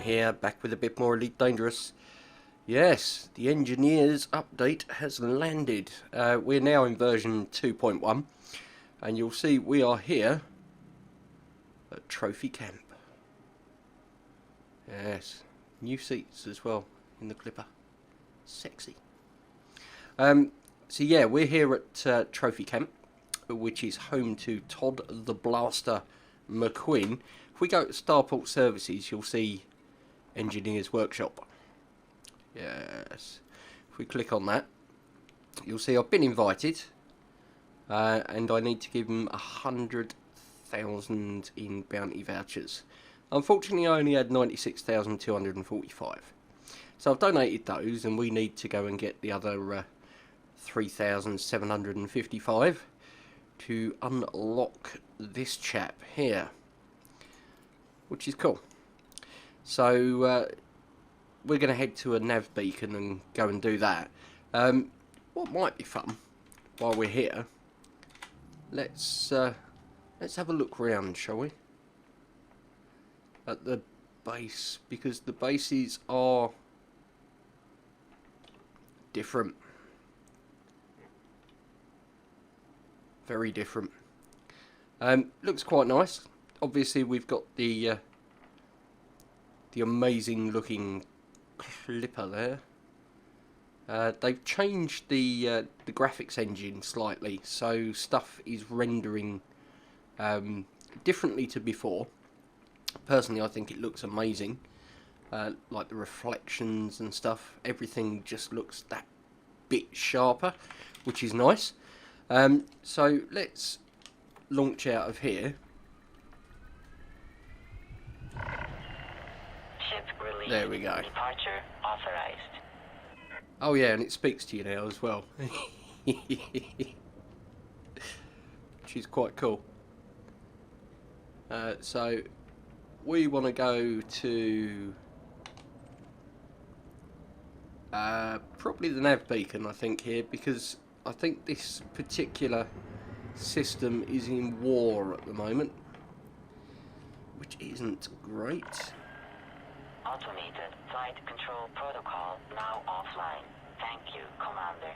here, back with a bit more Elite Dangerous. Yes, the Engineers update has landed. We're now in version 2.1, and you'll see we are here at Trophy Camp. Yes, new seats as well in the Clipper. Sexy. So yeah, we're here at Trophy Camp, which is home to Todd the Blaster McQueen. If we go to Starport Services, you'll see Engineers Workshop. Yes. If we click on that, you'll see I've been invited, and I need to give them 100,000 in bounty vouchers. Unfortunately, I only had 96,245. So I've donated those, and we need to go and get the other 3,755 to unlock this chap here, which is cool. So we're going to head to a nav beacon and go and do that. What might be fun while we're here, let's have a look round, shall we, at the base, because the bases are different, very different. Looks quite nice. Obviously we've got the amazing looking Clipper there. They've changed the graphics engine slightly, so stuff is rendering differently to before. Personally, I think it looks amazing. Like the reflections and stuff, everything just looks that bit sharper, which is nice. So let's launch out of here. There we go. Departure authorized. Oh yeah, and it speaks to you now as well. Which is quite cool. So we want to go to probably the nav beacon, I think, here, because I think this particular system is in war at the moment, which isn't great. Automated flight control protocol now offline. Thank you, Commander.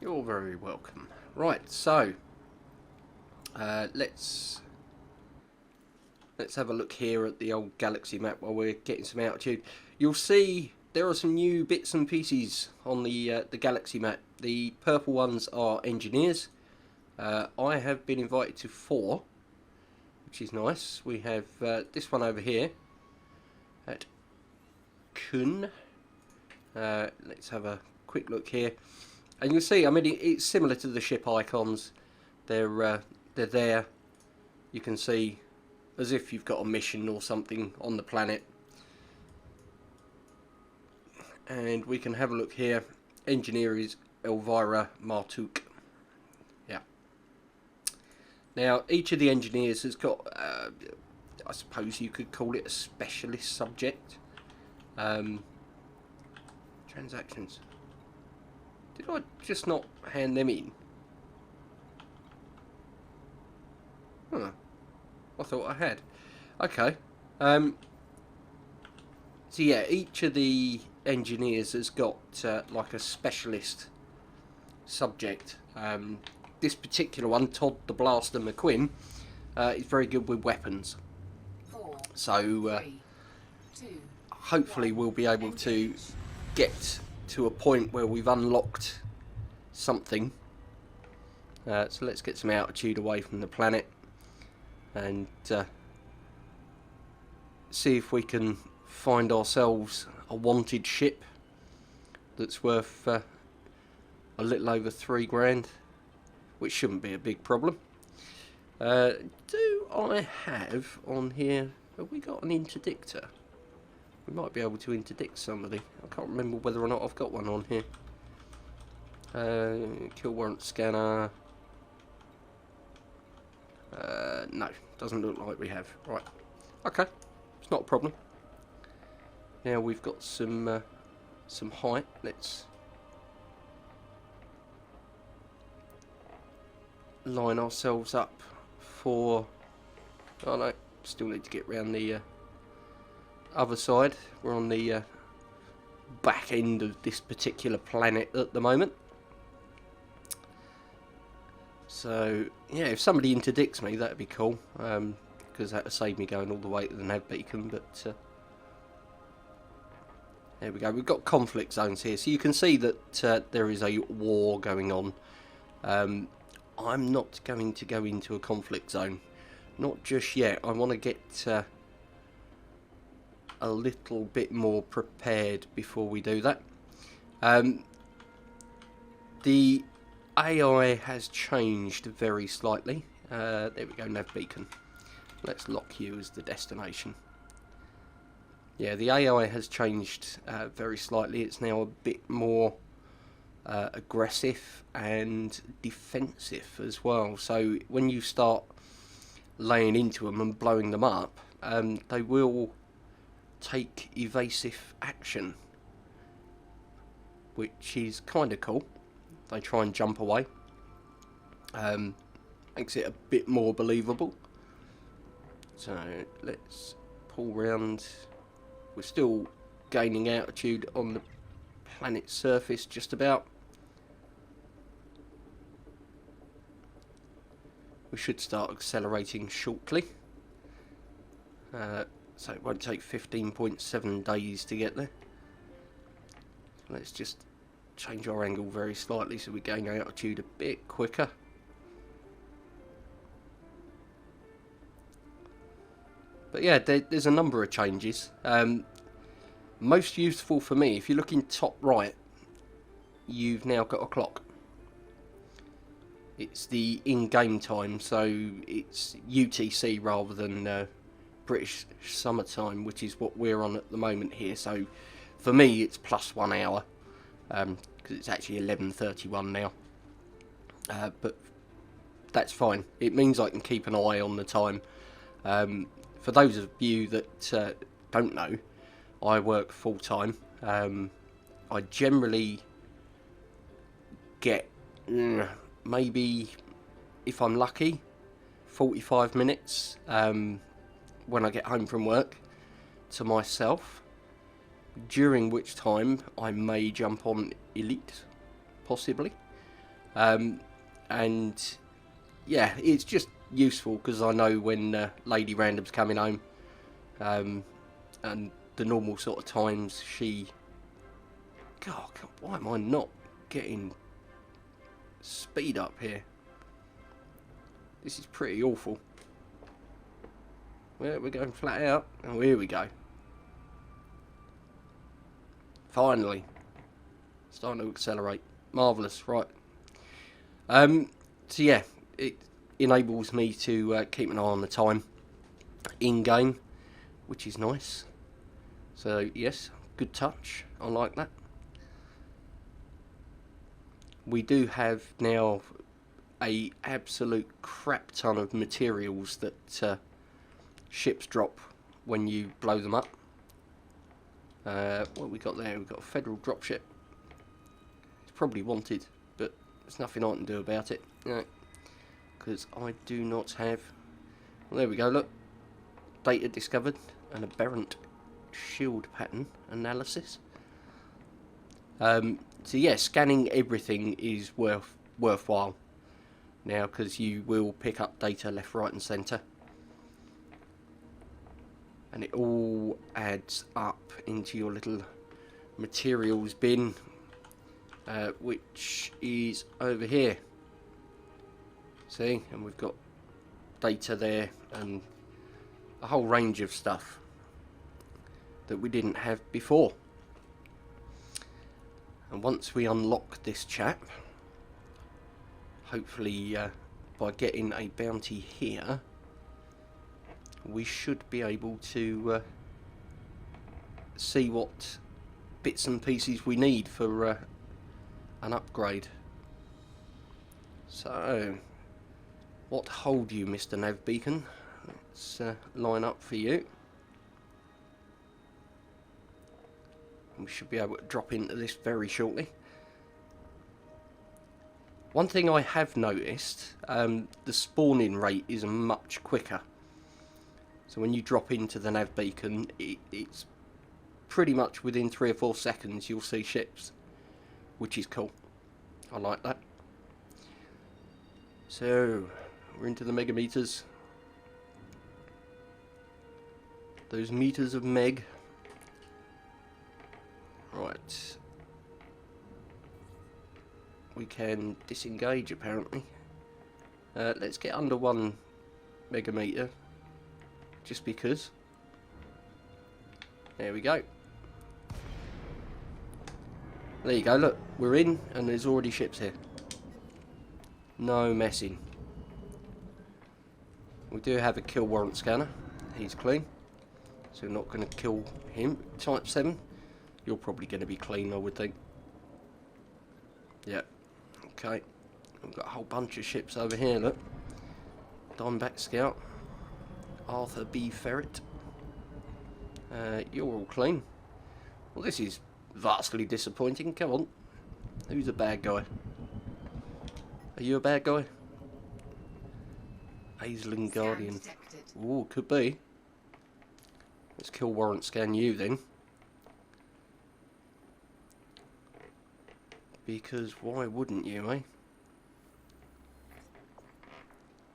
You're very welcome. Right, so let's have a look here at the old galaxy map while we're getting some altitude. You'll see there are some new bits and pieces on the galaxy map. The purple ones are Engineers. I have been invited to 4, which is nice. We have this one over here at Kun. Let's have a quick look here, and you'll see, I mean, it's similar to the ship icons. They're there. You can see as if you've got a mission or something on the planet. And we can have a look here. Engineer is Elvira Martuk. Yeah. Now, each of the engineers has got, I suppose you could call it a specialist subject. Transactions. Did I just not hand them in? Huh. I thought I had. Okay. So yeah, each of the engineers has got like a specialist subject. This particular one, Todd the Blaster McQueen, is very good with weapons. So hopefully we'll be able to get to a point where we've unlocked something. So let's get some altitude away from the planet and see if we can find ourselves a wanted ship that's worth a little over 3 grand, which shouldn't be a big problem. Do I have on here, have we got an interdictor? We might be able to interdict somebody. I can't remember whether or not I've got one on here. Kill warrant scanner. No, doesn't look like we have. Right. Okay, it's not a problem. Now we've got some height. Let's line ourselves up for. Oh no, still need to get round the other side. We're on the back end of this particular planet at the moment. So, yeah, if somebody interdicts me, that'd be cool. Because that would save me going all the way to the nav beacon. But there we go. We've got conflict zones here. So you can see that there is a war going on. I'm not going to go into a conflict zone. Not just yet. I want to get a little bit more prepared before we do that. The AI has changed very slightly. There we go, nav beacon. Let's lock you as the destination. Yeah, the AI has changed very slightly. It's now a bit more aggressive and defensive as well. So when you start laying into them and blowing them up, they will take evasive action, which is kind of cool. They try and jump away. Makes it a bit more believable. So let's pull round. We're still gaining altitude on the planet's surface just about. We should start accelerating shortly. So it won't take 15.7 days to get there. Let's just change our angle very slightly so we gain altitude a bit quicker. But yeah, there's a number of changes. Most useful for me, if you look in top right, you've now got a clock. It's the in-game time, so it's UTC rather than British summertime, which is what we're on at the moment here. So for me, it's plus 1 hour, because it's actually 11:31 now. But that's fine. It means I can keep an eye on the time. For those of you that don't know, I work full-time. I generally get maybe, if I'm lucky, 45 minutes when I get home from work to myself, during which time I may jump on Elite, possibly. And yeah, it's just useful because I know when Lady Random's coming home, and the normal sort of times she... God, why am I not getting speed up here? This is pretty awful. Well, we're going flat out. Oh, here we go. Finally. Starting to accelerate. Marvellous, right. So yeah, it enables me to keep an eye on the time in-game, which is nice. So yes, good touch. I like that. We do have now a absolute crap ton of materials that ships drop when you blow them up. What we got there? We've got a federal dropship. It's probably wanted, but there's nothing I can do about it. Because I do not have... Well, there we go, look. Data discovered. An aberrant shield pattern analysis. So yeah, scanning everything is worthwhile now, because you will pick up data left, right and centre. And it all adds up into your little materials bin, which is over here. See, and we've got data there and a whole range of stuff that we didn't have before. And once we unlock this chap, hopefully by getting a bounty here, we should be able to see what bits and pieces we need for an upgrade. So, what hold you, Mr. Nav Beacon? Let's line up for you. We should be able to drop into this very shortly. One thing I have noticed, the spawning rate is much quicker. So when you drop into the nav beacon, it's pretty much within 3 or 4 seconds you'll see ships, which is cool. I like that. So we're into the megameters. Those meters of meg. Right. We can disengage apparently. Let's get under 1 megameter. Just because. There we go. There you go, look. We're in and there's already ships here. No messing. We do have a kill warrant scanner. He's clean. So we're not going to kill him. Type 7. You're probably going to be clean, I would think. Yep. Okay. We've got a whole bunch of ships over here, look. Diamondback Scout. Arthur B. Ferret. You're all clean. Well, this is vastly disappointing. Come on. Who's a bad guy? Are you a bad guy? Aisling Guardian. Ooh, could be. Let's kill warrant scan you then. Because why wouldn't you, eh?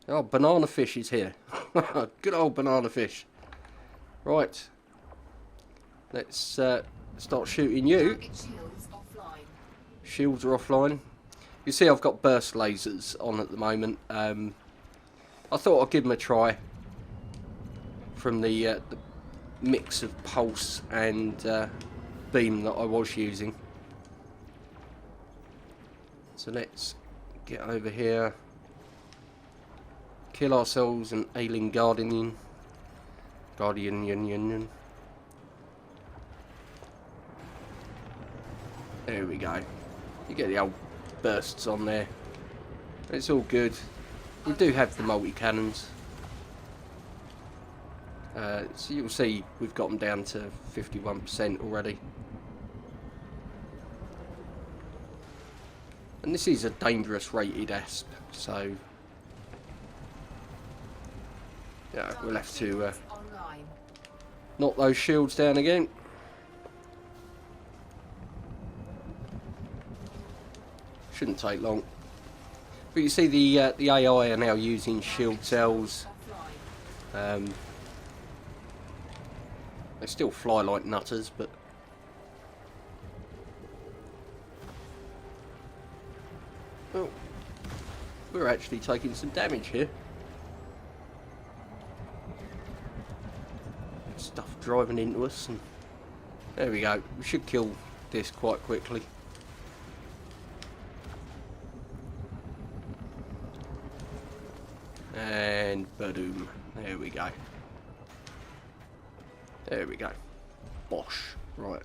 Oh, banana fish is here. Good old banana fish. Right. Let's start shooting you. Shields are offline. You see I've got burst lasers on at the moment. I thought I'd give them a try. From the mix of pulse and beam that I was using. So let's get over here. Kill ourselves an alien guardian. Guardian. There we go. You get the old bursts on there. It's all good. We do have the multi-cannons. So you'll see we've got them down to 51% already. And this is a dangerous rated asp, so yeah, we'll have to knock those shields down again. Shouldn't take long. But you see the AI are now using shield cells. They still fly like nutters, but well, we're actually taking some damage here. Stuff driving into us, and there we go. We should kill this quite quickly. And boom. There we go. There we go. Bosh. Right.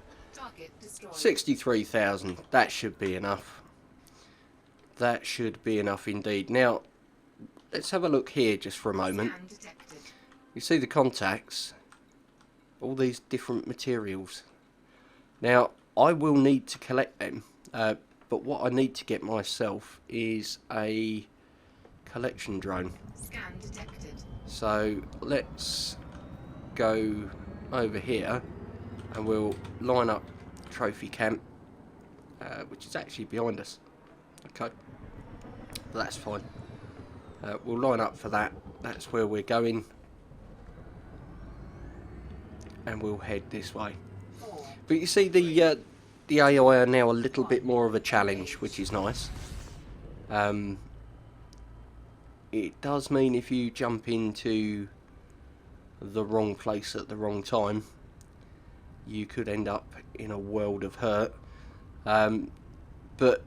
63,000. That should be enough. That should be enough indeed. Now, let's have a look here just for a moment. You see the contacts. All these different materials. Now, I will need to collect them. But what I need to get myself is a collection drone. Scan detected. So let's go over here and we'll line up trophy camp, which is actually behind us. Okay, but that's fine. We'll line up for that. That's where we're going, and we'll head this way. But you see the AI are now a little bit more of a challenge, which is nice. It does mean if you jump into the wrong place at the wrong time, you could end up in a world of hurt. But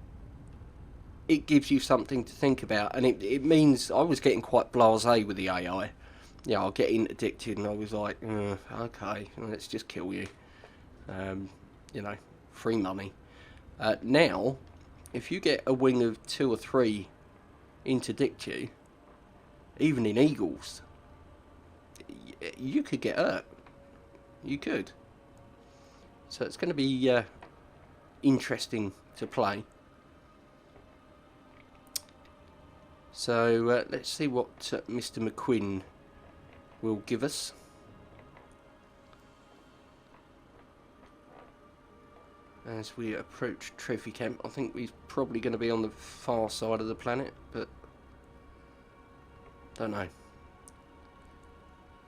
it gives you something to think about, and it means I was getting quite blasé with the AI. Yeah, I was getting addicted, and I was like, okay, let's just kill you. You know, free money. Now, if you get a wing of 2 or 3 interdict you, even in eagles, you could get hurt. You could. So it's going to be interesting to play. So let's see what Mr. McQuinn will give us. as we approach Trophy Camp. I think we're probably going to be on the far side of the planet, but don't know.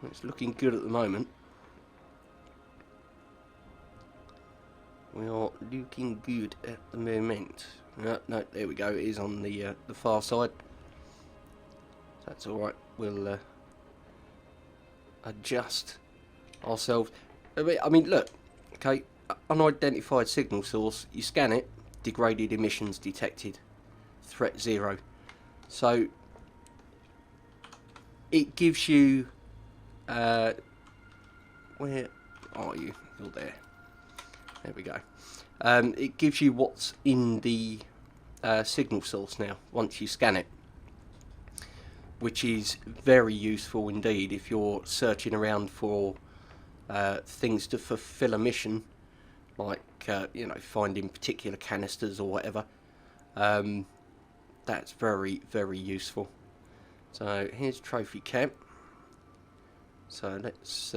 It's looking good at the moment. We are looking good at the moment. No, there we go. It is on the far side. That's all right. We'll adjust ourselves. I mean, look. Okay, unidentified signal source. You scan it. Degraded emissions detected. Threat 0. So it gives you. Where are you? You're there. There we go. It gives you what's in the signal source now, once you scan it. Which is very useful indeed if you're searching around for things to fulfill a mission. Like, you know, finding particular canisters or whatever. That's very, very useful. So, here's Trophy Camp. So, let's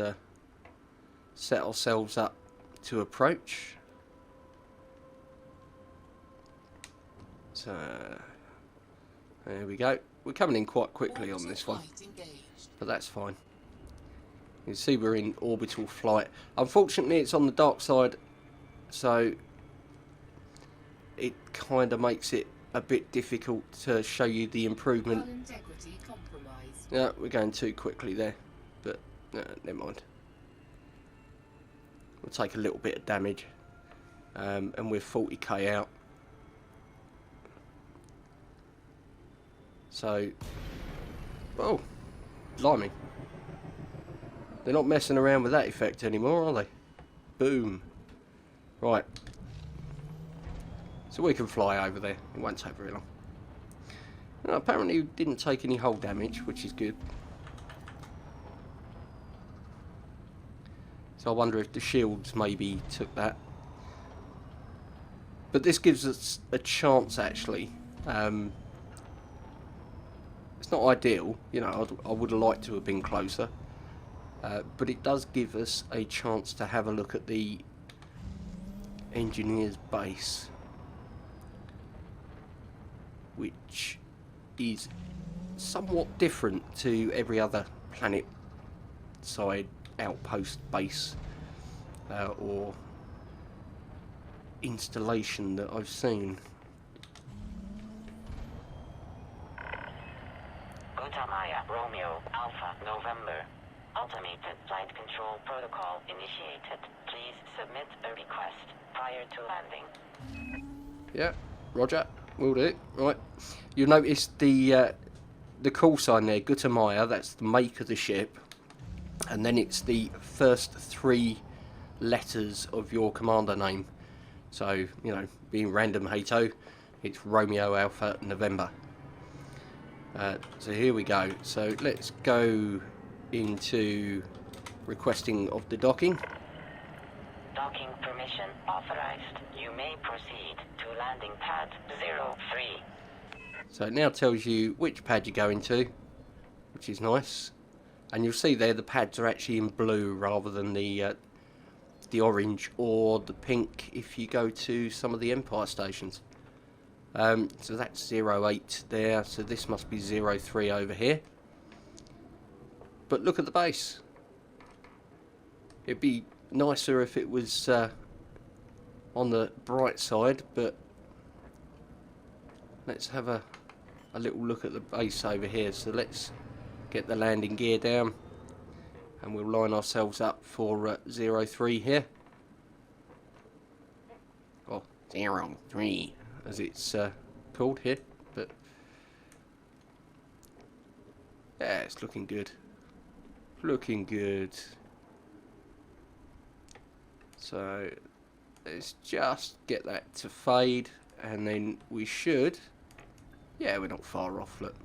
set ourselves up to approach. So there we go. We're coming in quite quickly on this one, but that's fine. You can see we're in orbital flight. Unfortunately, it's on the dark side, so it kind of makes it a bit difficult to show you the improvement. Yeah, we're going too quickly there, but never mind. We'll take a little bit of damage, and we're 40k out. So, oh, blimey. They're not messing around with that effect anymore, are they? Boom. Right. So we can fly over there. It won't take very long. Well, apparently we didn't take any hull damage, which is good. So I wonder if the shields maybe took that. But this gives us a chance, actually. It's not ideal, you know, I would have liked to have been closer. But it does give us a chance to have a look at the engineer's base. Which is somewhat different to every other planet side outpost base or installation that I've seen. Maya, Romeo, Alpha, November. Automated flight control protocol initiated. Please submit a request prior to landing. Yeah, roger. Will do. Right. You'll notice the call sign there, Maya. That's the make of the ship. And then it's the first 3 letters of your commander name. So, you know, being randomhato, it's Romeo, Alpha, November. So here we go. So let's go into requesting of the docking. Docking permission authorized. You may proceed to landing pad 03. So it now tells you which pad you're going to, which is nice. And you'll see there the pads are actually in blue rather than the orange or the pink if you go to some of the Empire stations. So that's 08 there, so this must be 03 over here. But look at the base. It'd be nicer if it was on the bright side, but let's have a little look at the base over here. So let's get the landing gear down and we'll line ourselves up for 03 here. Or 03 as it's called here, but yeah, it's looking good. Looking good. So let's just get that to fade and then we should, yeah, we're not far off, look.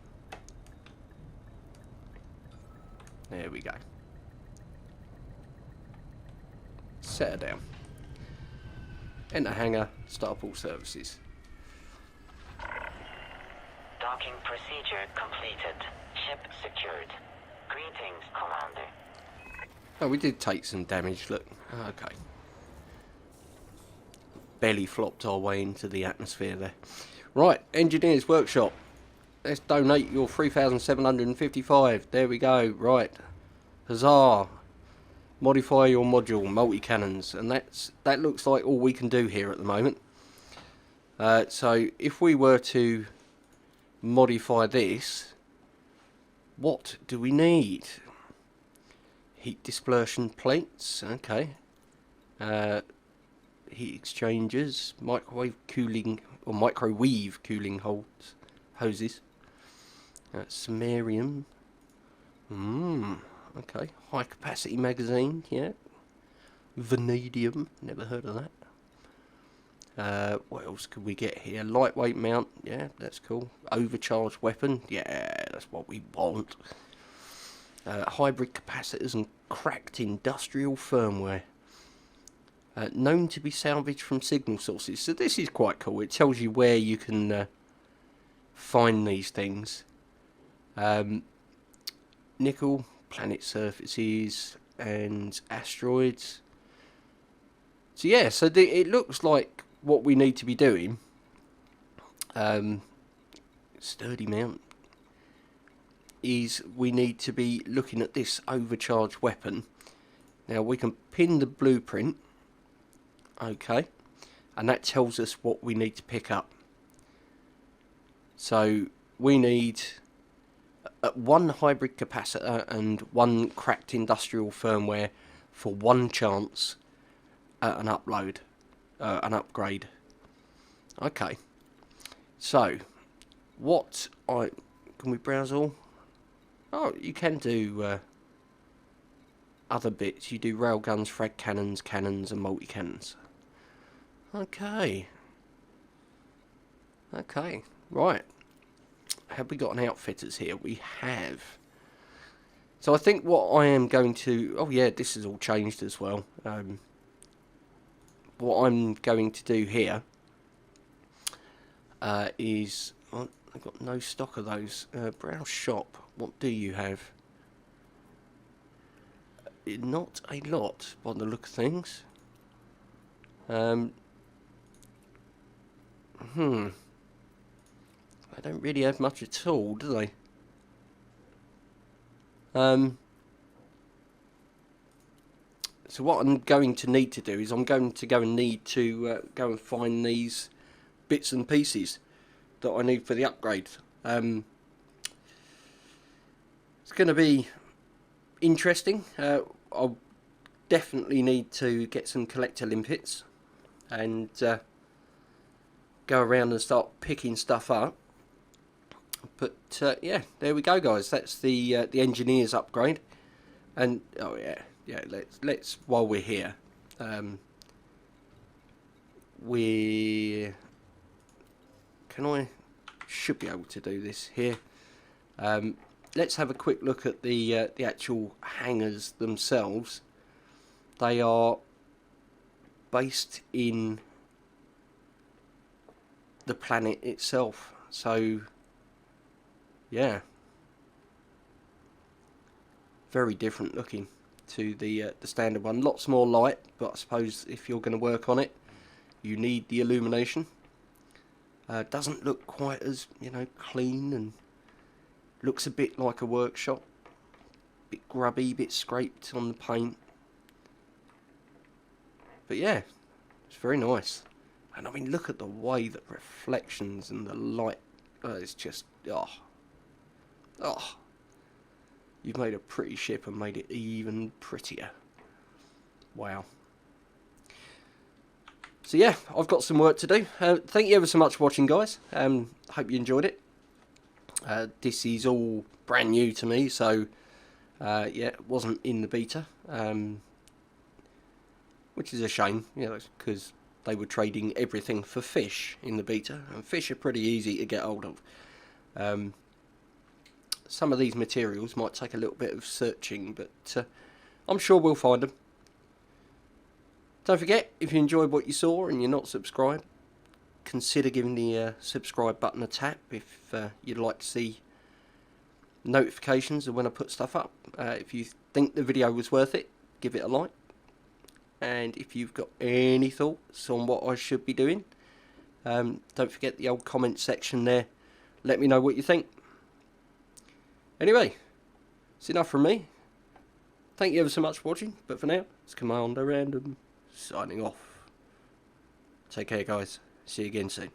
There we go. Set her down. Enter hangar, start up all services. Docking procedure completed. Ship secured. Greetings, Commander. Oh, we did take some damage, look. Okay. belly flopped our way into the atmosphere there. Right, Engineers Workshop. Let's donate your 3,755. There we go. Right. Huzzah. Modify your module, multi-cannons. And that looks like all we can do here at the moment. So if we were to modify this, what do we need? Heat dispersion plates. Okay. Heat exchangers, microwave cooling or microwave cooling hoses. Samarium. Okay. High capacity magazine. Yeah. Vanadium. Never heard of that. What else could we get here? Lightweight mount. Yeah, that's cool. Overcharged weapon. Yeah, that's what we want. Hybrid capacitors and cracked industrial firmware. Known to be salvaged from signal sources. So this is quite cool. It tells you where you can find these things. Nickel, planet surfaces, and asteroids. So yeah, so it looks like what we need to be doing. Sturdy mount. Is we need to be looking at this overcharged weapon. Now we can pin the blueprint. Okay, and that tells us what we need to pick up. So we need one hybrid capacitor and one cracked industrial firmware for one chance at an upgrade. Okay, so can we browse all? Oh, you can do other bits. You do railguns, frag cannons, cannons, and multi-cannons. Okay. Okay, right. Have we got an outfitters here? We have. So I think what I am going to... Oh yeah, this has all changed as well. What I'm going to do here is... Oh, I've got no stock of those. Browse shop. What do you have? Not a lot, by the look of things. They don't really have much at all, do they? So what I'm going to need to do is I'm going to go and need to go and find these bits and pieces that I need for the upgrade. It's going to be interesting. I'll definitely need to get some collector limpets and go around and start picking stuff up. But yeah, there we go, guys. That's the engineers upgrade. And oh yeah, let's while we're here, should be able to do this here. Let's have a quick look at the actual hangars themselves. They are based in the planet itself, so yeah, very different looking to the standard one. Lots more light, but I suppose if you're going to work on it, you need the illumination. Doesn't look quite as, clean, and looks a bit like a workshop. Bit grubby, bit scraped on the paint. But yeah, it's very nice. And I mean, look at the way that reflections and the light, it's just, you've made a pretty ship and made it even prettier. Wow. So yeah, I've got some work to do. Thank you ever so much for watching, guys. Hope you enjoyed it. This is all brand new to me, so yeah, it wasn't in the beta, which is a shame, because they were trading everything for fish in the beta, and fish are pretty easy to get hold of. Some of these materials might take a little bit of searching, but I'm sure we'll find them. Don't forget, if you enjoyed what you saw and you're not subscribed, consider giving the subscribe button a tap if you'd like to see notifications of when I put stuff up. If you think the video was worth it, give it a like. and if you've got any thoughts on what I should be doing, don't forget the old comment section there. Let me know what you think. Anyway, it's enough from me. Thank you ever so much for watching, but for now, it's Commander Random signing off. Take care, guys. See you again soon.